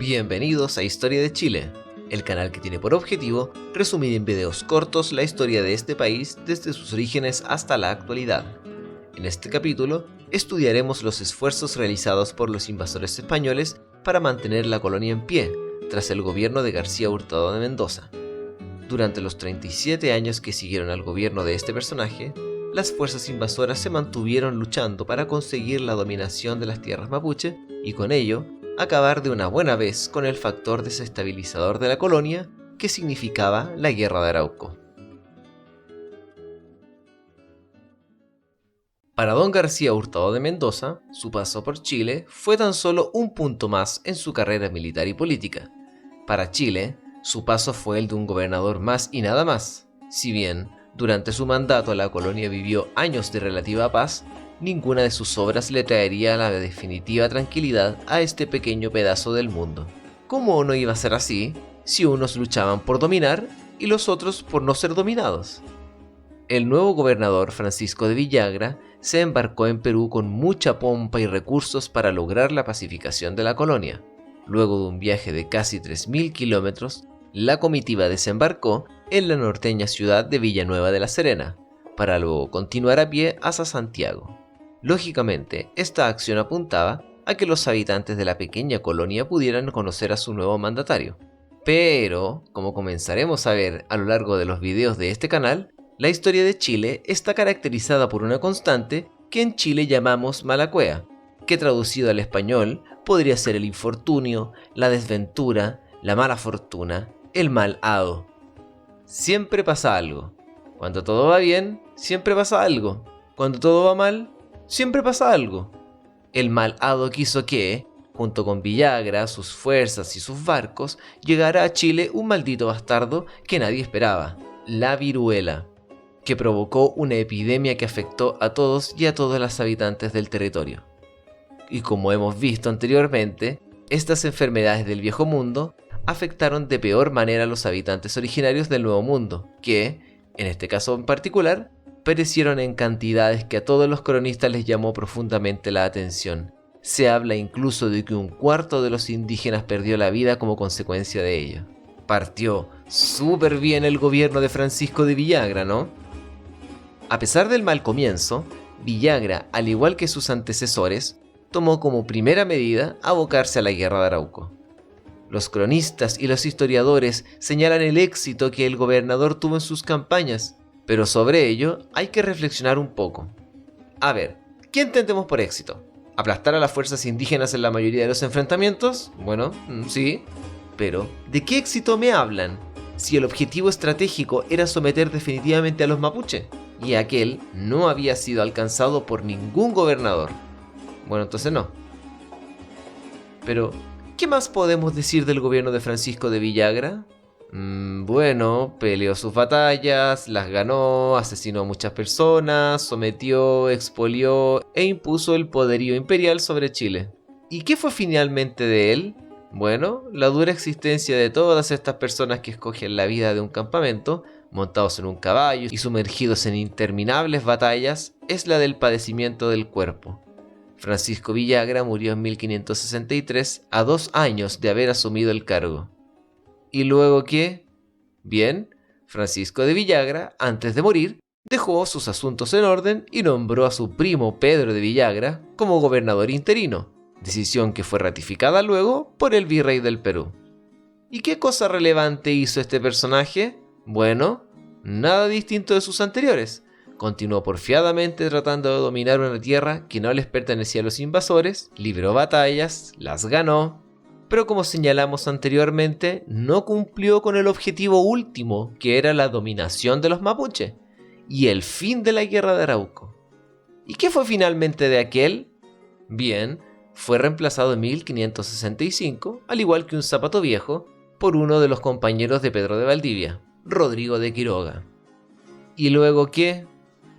Bienvenidos a Historia de Chile, el canal que tiene por objetivo resumir en videos cortos la historia de este país desde sus orígenes hasta la actualidad. En este capítulo estudiaremos los esfuerzos realizados por los invasores españoles para mantener la colonia en pie tras el gobierno de García Hurtado de Mendoza. Durante los 37 años que siguieron al gobierno de este personaje, las fuerzas invasoras se mantuvieron luchando para conseguir la dominación de las tierras mapuche y con ello acabar de una buena vez con el factor desestabilizador de la colonia que significaba la Guerra de Arauco. Para don García Hurtado de Mendoza, su paso por Chile fue tan solo un punto más en su carrera militar y política. Para Chile, su paso fue el de un gobernador más y nada más. Si bien, durante su mandato la colonia vivió años de relativa paz, ninguna de sus obras le traería la definitiva tranquilidad a este pequeño pedazo del mundo. ¿Cómo no iba a ser así si unos luchaban por dominar y los otros por no ser dominados? El nuevo gobernador Francisco de Villagra se embarcó en Perú con mucha pompa y recursos para lograr la pacificación de la colonia. Luego de un viaje de casi 3.000 kilómetros, la comitiva desembarcó en la norteña ciudad de Villanueva de la Serena, para luego continuar a pie hacia Santiago. Lógicamente, esta acción apuntaba a que los habitantes de la pequeña colonia pudieran conocer a su nuevo mandatario. Pero, como comenzaremos a ver a lo largo de los videos de este canal, la historia de Chile está caracterizada por una constante que en Chile llamamos mala cueva, que traducido al español podría ser el infortunio, la desventura, la mala fortuna, el mal hado. Siempre pasa algo. Cuando todo va bien, siempre pasa algo. Cuando todo va mal, siempre pasa algo. El mal hado quiso que, junto con Villagra, sus fuerzas y sus barcos, llegara a Chile un maldito bastardo que nadie esperaba, la viruela, que provocó una epidemia que afectó a todos y a todos los habitantes del territorio. Y como hemos visto anteriormente, estas enfermedades del viejo mundo afectaron de peor manera a los habitantes originarios del nuevo mundo, que, en este caso en particular, perecieron en cantidades que a todos los cronistas les llamó profundamente la atención. Se habla incluso de que un cuarto de los indígenas perdió la vida como consecuencia de ello. Partió súper bien el gobierno de Francisco de Villagra, ¿no? A pesar del mal comienzo, Villagra, al igual que sus antecesores, tomó como primera medida abocarse a la Guerra de Arauco. Los cronistas y los historiadores señalan el éxito que el gobernador tuvo en sus campañas, pero sobre ello hay que reflexionar un poco. A ver, ¿qué entendemos por éxito? ¿Aplastar a las fuerzas indígenas en la mayoría de los enfrentamientos? Bueno, sí. Pero, ¿de qué éxito me hablan? Si el objetivo estratégico era someter definitivamente a los mapuche, y aquel no había sido alcanzado por ningún gobernador. Bueno, entonces no. Pero, ¿qué más podemos decir del gobierno de Francisco de Villagra? Bueno, peleó sus batallas, las ganó, asesinó a muchas personas, sometió, expolió e impuso el poderío imperial sobre Chile. ¿Y qué fue finalmente de él? Bueno, la dura existencia de todas estas personas que escogen la vida de un campamento, montados en un caballo y sumergidos en interminables batallas, es la del padecimiento del cuerpo. Francisco Villagra murió en 1563 a 2 años de haber asumido el cargo. ¿Y luego qué? Bien, Francisco de Villagra, antes de morir, dejó sus asuntos en orden y nombró a su primo Pedro de Villagra como gobernador interino, decisión que fue ratificada luego por el virrey del Perú. ¿Y qué cosa relevante hizo este personaje? Bueno, nada distinto de sus anteriores. Continuó porfiadamente tratando de dominar una tierra que no les pertenecía a los invasores, libró batallas, las ganó, pero como señalamos anteriormente, no cumplió con el objetivo último, que era la dominación de los mapuche y el fin de la Guerra de Arauco. ¿Y qué fue finalmente de aquel? Bien, fue reemplazado en 1565, al igual que un zapato viejo, por uno de los compañeros de Pedro de Valdivia, Rodrigo de Quiroga. ¿Y luego qué?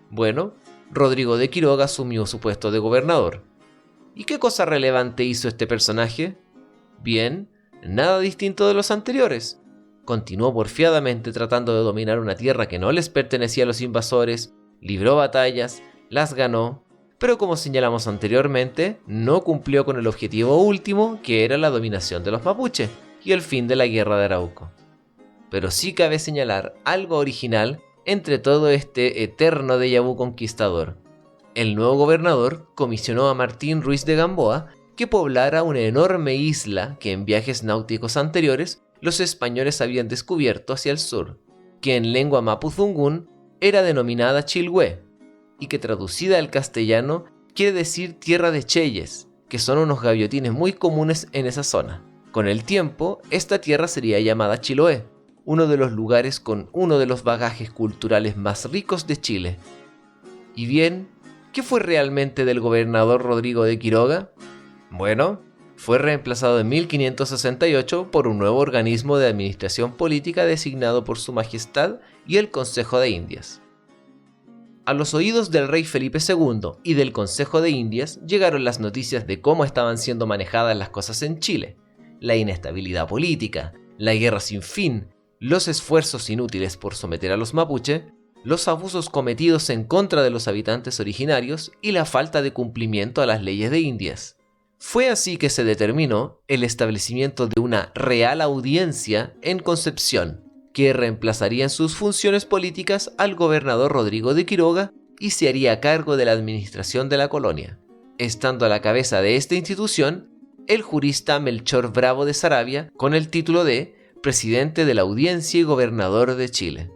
Bueno, Rodrigo de Quiroga asumió su puesto de gobernador. ¿Y qué cosa relevante hizo este personaje? Bien, nada distinto de los anteriores. Continuó porfiadamente tratando de dominar una tierra que no les pertenecía a los invasores, libró batallas, las ganó, pero como señalamos anteriormente, no cumplió con el objetivo último, que era la dominación de los mapuches y el fin de la Guerra de Arauco. Pero sí cabe señalar algo original entre todo este eterno déjà vu conquistador. El nuevo gobernador comisionó a Martín Ruiz de Gamboa que poblara una enorme isla que en viajes náuticos anteriores los españoles habían descubierto hacia el sur, que en lengua mapuzungún era denominada Chilhue, y que traducida al castellano quiere decir tierra de cheyes, que son unos gaviotines muy comunes en esa zona. Con el tiempo, esta tierra sería llamada Chiloé, uno de los lugares con uno de los bagajes culturales más ricos de Chile. Y bien, ¿qué fue realmente del gobernador Rodrigo de Quiroga? Bueno, fue reemplazado en 1568 por un nuevo organismo de administración política designado por Su Majestad y el Consejo de Indias. A los oídos del rey Felipe II y del Consejo de Indias llegaron las noticias de cómo estaban siendo manejadas las cosas en Chile, la inestabilidad política, la guerra sin fin, los esfuerzos inútiles por someter a los mapuche, los abusos cometidos en contra de los habitantes originarios y la falta de cumplimiento a las leyes de Indias. Fue así que se determinó el establecimiento de una Real Audiencia en Concepción, que reemplazaría en sus funciones políticas al gobernador Rodrigo de Quiroga y se haría cargo de la administración de la colonia, estando a la cabeza de esta institución el jurista Melchor Bravo de Saravia con el título de Presidente de la Audiencia y Gobernador de Chile.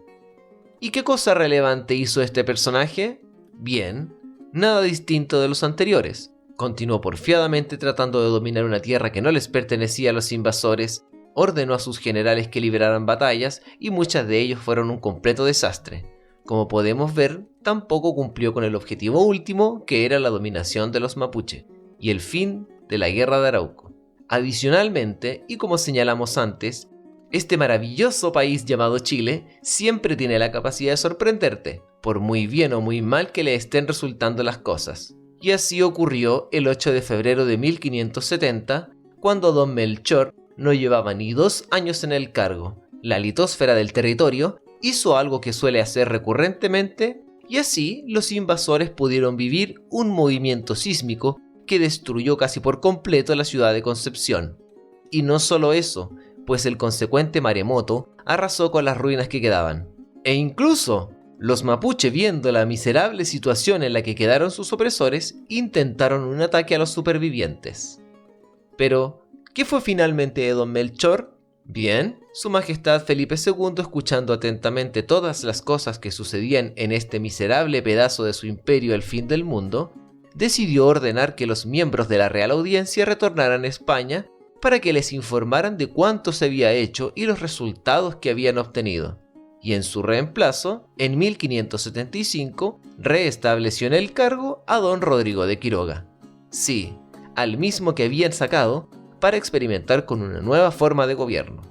¿Y qué cosa relevante hizo este personaje? Bien, nada distinto de los anteriores. Continuó porfiadamente tratando de dominar una tierra que no les pertenecía a los invasores, ordenó a sus generales que libraran batallas y muchas de ellos fueron un completo desastre. Como podemos ver, tampoco cumplió con el objetivo último, que era la dominación de los mapuche y el fin de la Guerra de Arauco. Adicionalmente, y como señalamos antes, este maravilloso país llamado Chile siempre tiene la capacidad de sorprenderte, por muy bien o muy mal que le estén resultando las cosas. Y así ocurrió el 8 de febrero de 1570, cuando don Melchor no llevaba ni 2 años en el cargo. La litósfera del territorio hizo algo que suele hacer recurrentemente, y así los invasores pudieron vivir un movimiento sísmico que destruyó casi por completo la ciudad de Concepción. Y no solo eso, pues el consecuente maremoto arrasó con las ruinas que quedaban. E incluso los mapuche, viendo la miserable situación en la que quedaron sus opresores, intentaron un ataque a los supervivientes. Pero, ¿qué fue finalmente de don Melchor? Bien, Su Majestad Felipe II, escuchando atentamente todas las cosas que sucedían en este miserable pedazo de su imperio el fin del mundo, decidió ordenar que los miembros de la Real Audiencia retornaran a España para que les informaran de cuánto se había hecho y los resultados que habían obtenido. Y en su reemplazo, en 1575, reestableció en el cargo a don Rodrigo de Quiroga. Sí, al mismo que habían sacado para experimentar con una nueva forma de gobierno.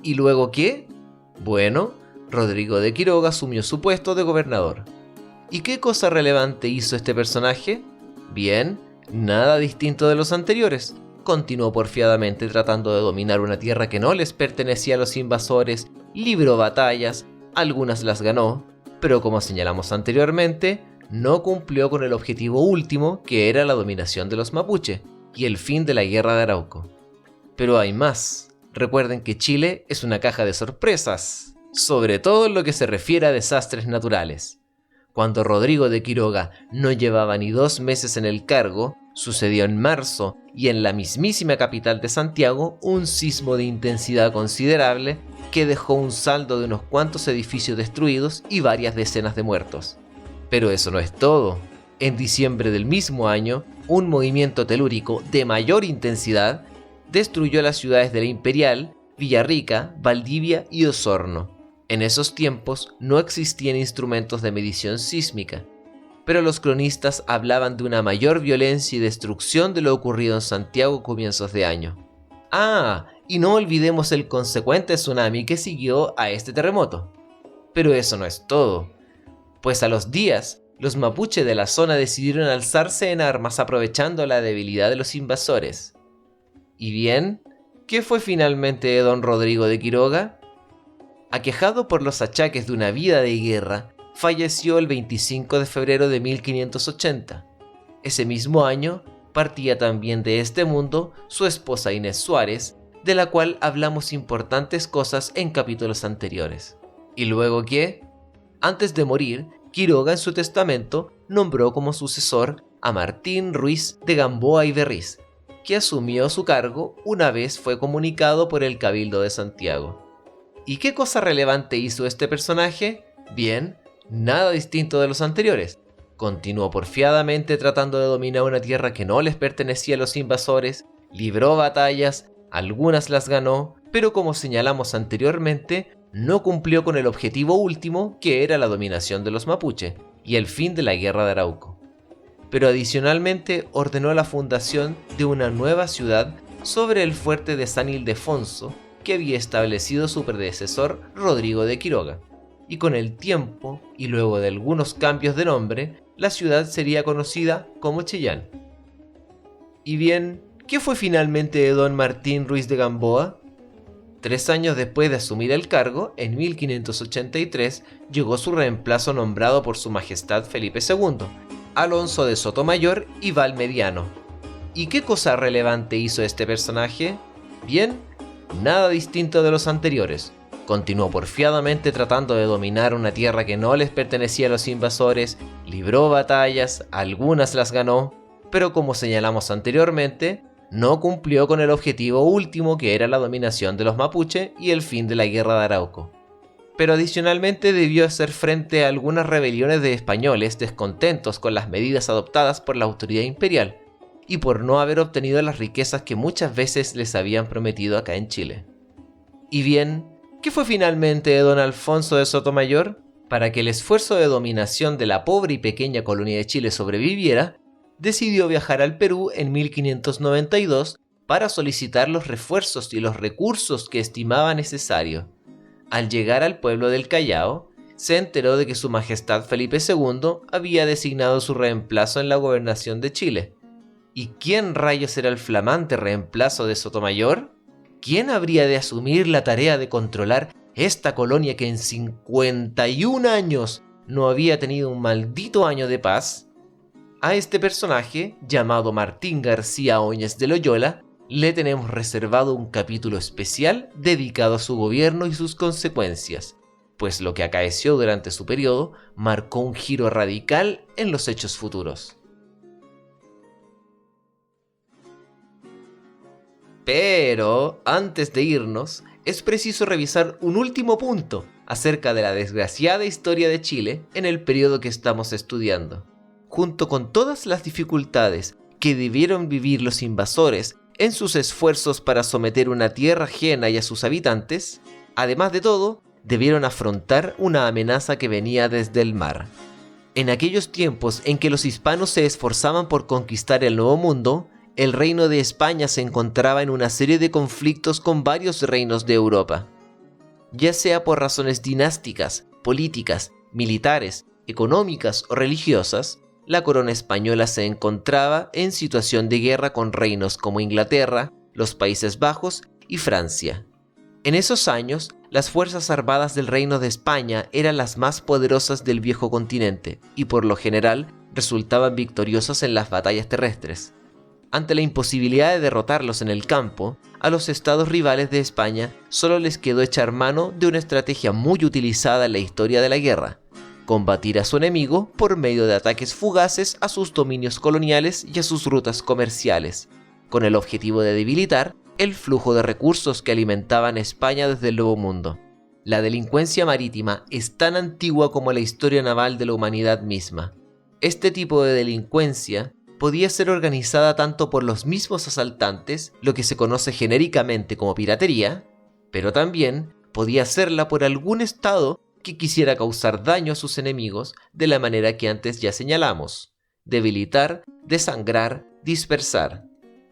¿Y luego qué? Bueno, Rodrigo de Quiroga asumió su puesto de gobernador. ¿Y qué cosa relevante hizo este personaje? Bien, nada distinto de los anteriores. Continuó porfiadamente tratando de dominar una tierra que no les pertenecía a los invasores, libró batallas, algunas las ganó, pero como señalamos anteriormente, no cumplió con el objetivo último, que era la dominación de los mapuche y el fin de la Guerra de Arauco. Pero hay más. Recuerden que Chile es una caja de sorpresas, sobre todo en lo que se refiere a desastres naturales. Cuando Rodrigo de Quiroga no llevaba ni 2 meses en el cargo, sucedió en marzo y en la mismísima capital de Santiago un sismo de intensidad considerable que dejó un saldo de unos cuantos edificios destruidos y varias decenas de muertos. Pero eso no es todo. En diciembre del mismo año, un movimiento telúrico de mayor intensidad destruyó las ciudades de La Imperial, Villarrica, Valdivia y Osorno. En esos tiempos no existían instrumentos de medición sísmica, pero los cronistas hablaban de una mayor violencia y destrucción de lo ocurrido en Santiago a comienzos de año. Ah, y no olvidemos el consecuente tsunami que siguió a este terremoto. Pero eso no es todo, pues a los días, los mapuche de la zona decidieron alzarse en armas aprovechando la debilidad de los invasores. Y bien, ¿qué fue finalmente de don Rodrigo de Quiroga? Aquejado por los achaques de una vida de guerra, falleció el 25 de febrero de 1580, Ese mismo año partía también de este mundo su esposa Inés Suárez, de la cual hablamos importantes cosas en capítulos anteriores. Y luego que, antes de morir, Quiroga en su testamento nombró como sucesor a Martín Ruiz de Gamboa y Berriz, que asumió su cargo una vez fue comunicado por el Cabildo de Santiago. ¿Y qué cosa relevante hizo este personaje? Bien, nada distinto de los anteriores. Continuó porfiadamente tratando de dominar una tierra que no les pertenecía a los invasores, libró batallas, algunas las ganó, pero como señalamos anteriormente, no cumplió con el objetivo último, que era la dominación de los mapuche y el fin de la guerra de Arauco. Pero adicionalmente ordenó la fundación de una nueva ciudad sobre el fuerte de San Ildefonso que había establecido su predecesor Rodrigo de Quiroga, y con el tiempo, y luego de algunos cambios de nombre, la ciudad sería conocida como Chillán. Y bien, ¿qué fue finalmente de don Martín Ruiz de Gamboa? 3 años después de asumir el cargo, en 1583, llegó su reemplazo nombrado por su majestad Felipe II, Alonso de Sotomayor y Valmediano. ¿Y qué cosa relevante hizo este personaje? Bien, nada distinto de los anteriores. Continuó porfiadamente tratando de dominar una tierra que no les pertenecía a los invasores, libró batallas, algunas las ganó, pero como señalamos anteriormente, no cumplió con el objetivo último, que era la dominación de los mapuche y el fin de la guerra de Arauco. Pero adicionalmente debió hacer frente a algunas rebeliones de españoles descontentos con las medidas adoptadas por la autoridad imperial y por no haber obtenido las riquezas que muchas veces les habían prometido acá en Chile. Y bien, ¿qué fue finalmente de don Alfonso de Sotomayor? Para que el esfuerzo de dominación de la pobre y pequeña colonia de Chile sobreviviera, decidió viajar al Perú en 1592 para solicitar los refuerzos y los recursos que estimaba necesario. Al llegar al pueblo del Callao, se enteró de que su majestad Felipe II había designado su reemplazo en la gobernación de Chile. ¿Y quién rayos era el flamante reemplazo de Sotomayor? ¿Quién habría de asumir la tarea de controlar esta colonia que en 51 años no había tenido un maldito año de paz? A este personaje, llamado Martín García Óñez de Loyola, le tenemos reservado un capítulo especial dedicado a su gobierno y sus consecuencias, pues lo que acaeció durante su periodo marcó un giro radical en los hechos futuros. Pero, antes de irnos, es preciso revisar un último punto acerca de la desgraciada historia de Chile en el periodo que estamos estudiando. Junto con todas las dificultades que debieron vivir los invasores en sus esfuerzos para someter una tierra ajena y a sus habitantes, además de todo, debieron afrontar una amenaza que venía desde el mar. En aquellos tiempos en que los hispanos se esforzaban por conquistar el Nuevo Mundo, el reino de España se encontraba en una serie de conflictos con varios reinos de Europa. Ya sea por razones dinásticas, políticas, militares, económicas o religiosas, la corona española se encontraba en situación de guerra con reinos como Inglaterra, los Países Bajos y Francia. En esos años, las fuerzas armadas del Reino de España eran las más poderosas del viejo continente y por lo general resultaban victoriosas en las batallas terrestres. Ante la imposibilidad de derrotarlos en el campo, a los estados rivales de España solo les quedó echar mano de una estrategia muy utilizada en la historia de la guerra: combatir a su enemigo por medio de ataques fugaces a sus dominios coloniales y a sus rutas comerciales, con el objetivo de debilitar el flujo de recursos que alimentaban España desde el Nuevo Mundo. La delincuencia marítima es tan antigua como la historia naval de la humanidad misma. Este tipo de delincuencia podía ser organizada tanto por los mismos asaltantes, lo que se conoce genéricamente como piratería, pero también podía serla por algún estado que quisiera causar daño a sus enemigos de la manera que antes ya señalamos: debilitar, desangrar, dispersar.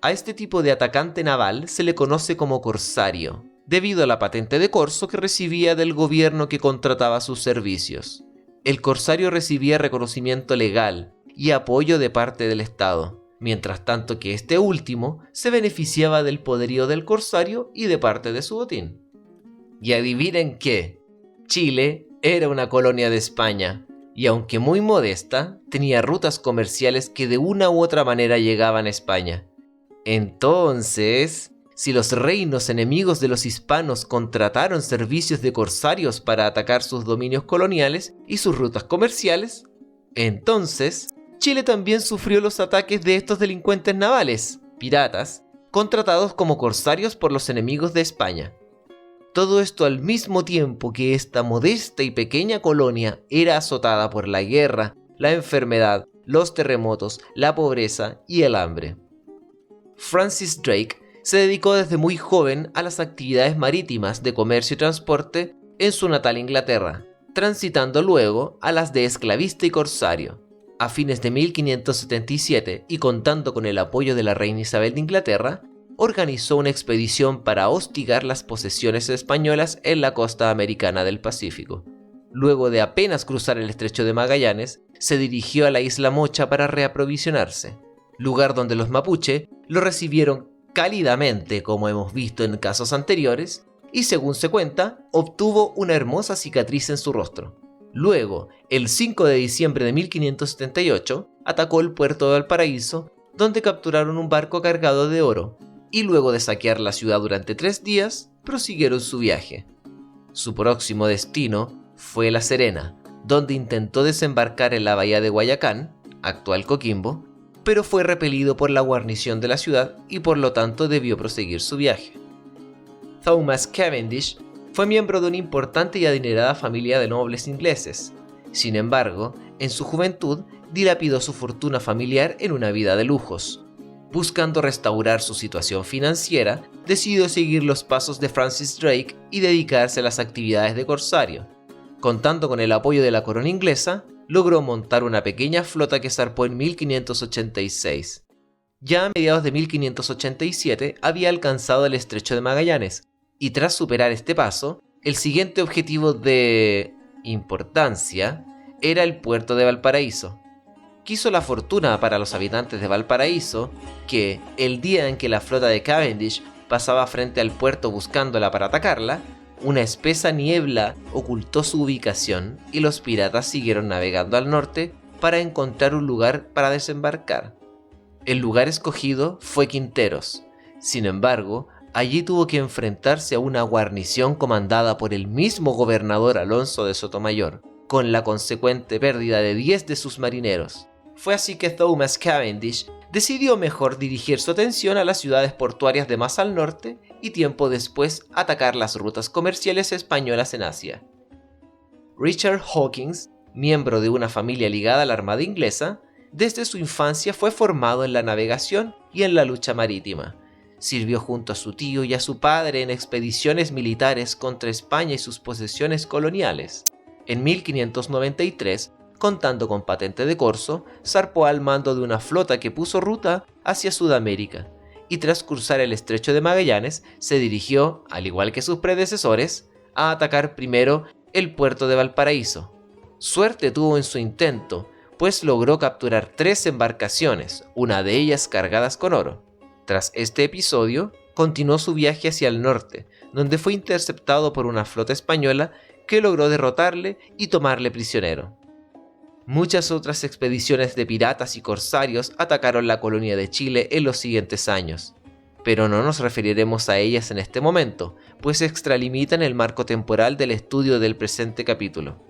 A este tipo de atacante naval se le conoce como corsario, debido a la patente de corso que recibía del gobierno que contrataba sus servicios. El corsario recibía reconocimiento legal y apoyo de parte del Estado, mientras tanto que este último se beneficiaba del poderío del corsario y de parte de su botín. Y adivinen qué, Chile era una colonia de España, y aunque muy modesta, tenía rutas comerciales que de una u otra manera llegaban a España. Entonces, si los reinos enemigos de los hispanos contrataron servicios de corsarios para atacar sus dominios coloniales y sus rutas comerciales, entonces Chile también sufrió los ataques de estos delincuentes navales, piratas, contratados como corsarios por los enemigos de España. Todo esto al mismo tiempo que esta modesta y pequeña colonia era azotada por la guerra, la enfermedad, los terremotos, la pobreza y el hambre. Francis Drake se dedicó desde muy joven a las actividades marítimas de comercio y transporte en su natal Inglaterra, transitando luego a las de esclavista y corsario. A fines de 1577 y contando con el apoyo de la reina Isabel de Inglaterra, organizó una expedición para hostigar las posesiones españolas en la costa americana del Pacífico. Luego de apenas cruzar el estrecho de Magallanes, se dirigió a la isla Mocha para reaprovisionarse, lugar donde los mapuche lo recibieron cálidamente, como hemos visto en casos anteriores, y según se cuenta, obtuvo una hermosa cicatriz en su rostro. Luego, el 5 de diciembre de 1578, atacó el puerto de Valparaíso, donde capturaron un barco cargado de oro, y luego de saquear la ciudad durante 3 días, prosiguieron su viaje. Su próximo destino fue La Serena, donde intentó desembarcar en la bahía de Guayacán, actual Coquimbo, pero fue repelido por la guarnición de la ciudad y por lo tanto debió proseguir su viaje. Thomas Cavendish fue miembro de una importante y adinerada familia de nobles ingleses. Sin embargo, en su juventud dilapidó su fortuna familiar en una vida de lujos. Buscando restaurar su situación financiera, decidió seguir los pasos de Francis Drake y dedicarse a las actividades de corsario. Contando con el apoyo de la corona inglesa, logró montar una pequeña flota que zarpó en 1586. Ya a mediados de 1587 había alcanzado el estrecho de Magallanes, y tras superar este paso, el siguiente objetivo de importancia era el puerto de Valparaíso. Quiso la fortuna para los habitantes de Valparaíso que, el día en que la flota de Cavendish pasaba frente al puerto buscándola para atacarla, una espesa niebla ocultó su ubicación y los piratas siguieron navegando al norte para encontrar un lugar para desembarcar. El lugar escogido fue Quinteros. Sin embargo, allí tuvo que enfrentarse a una guarnición comandada por el mismo gobernador Alonso de Sotomayor, con la consecuente pérdida de 10 de sus marineros. Fue así que Thomas Cavendish decidió mejor dirigir su atención a las ciudades portuarias de más al norte y tiempo después atacar las rutas comerciales españolas en Asia. Richard Hawkins, miembro de una familia ligada a la Armada inglesa, desde su infancia fue formado en la navegación y en la lucha marítima. Sirvió junto a su tío y a su padre en expediciones militares contra España y sus posesiones coloniales. En 1593, contando con patente de corso, zarpó al mando de una flota que puso ruta hacia Sudamérica, y tras cruzar el estrecho de Magallanes, se dirigió, al igual que sus predecesores, a atacar primero el puerto de Valparaíso. Suerte tuvo en su intento, pues logró capturar 3 embarcaciones, una de ellas cargadas con oro. Tras este episodio, continuó su viaje hacia el norte, donde fue interceptado por una flota española que logró derrotarle y tomarle prisionero. Muchas otras expediciones de piratas y corsarios atacaron la colonia de Chile en los siguientes años, pero no nos referiremos a ellas en este momento, pues se extralimitan el marco temporal del estudio del presente capítulo.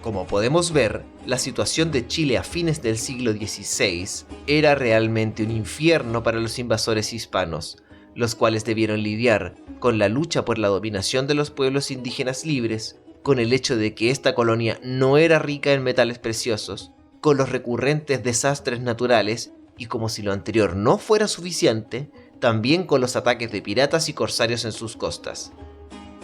Como podemos ver, la situación de Chile a fines del siglo XVI era realmente un infierno para los invasores hispanos, los cuales debieron lidiar con la lucha por la dominación de los pueblos indígenas libres, con el hecho de que esta colonia no era rica en metales preciosos, con los recurrentes desastres naturales y, como si lo anterior no fuera suficiente, también con los ataques de piratas y corsarios en sus costas.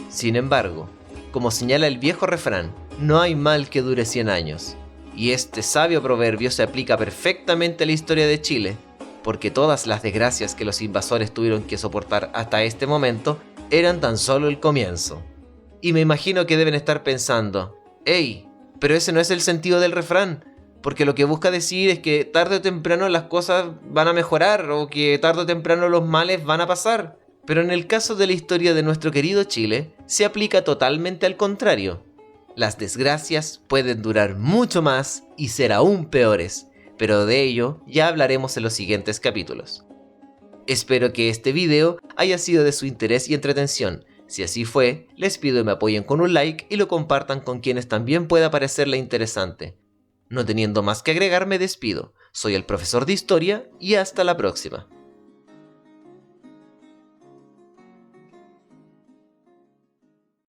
Sin embargo, como señala el viejo refrán, no hay mal que dure 100 años, y este sabio proverbio se aplica perfectamente a la historia de Chile, porque todas las desgracias que los invasores tuvieron que soportar hasta este momento eran tan solo el comienzo. Y me imagino que deben estar pensando, «Ey, pero ese no es el sentido del refrán, porque lo que busca decir es que tarde o temprano las cosas van a mejorar o que tarde o temprano los males van a pasar». Pero en el caso de la historia de nuestro querido Chile, se aplica totalmente al contrario. Las desgracias pueden durar mucho más y ser aún peores, pero de ello ya hablaremos en los siguientes capítulos. Espero que este video haya sido de su interés y entretención. Si así fue, les pido que me apoyen con un like y lo compartan con quienes también pueda parecerle interesante. No teniendo más que agregar, me despido. Soy el profesor de Historia y hasta la próxima.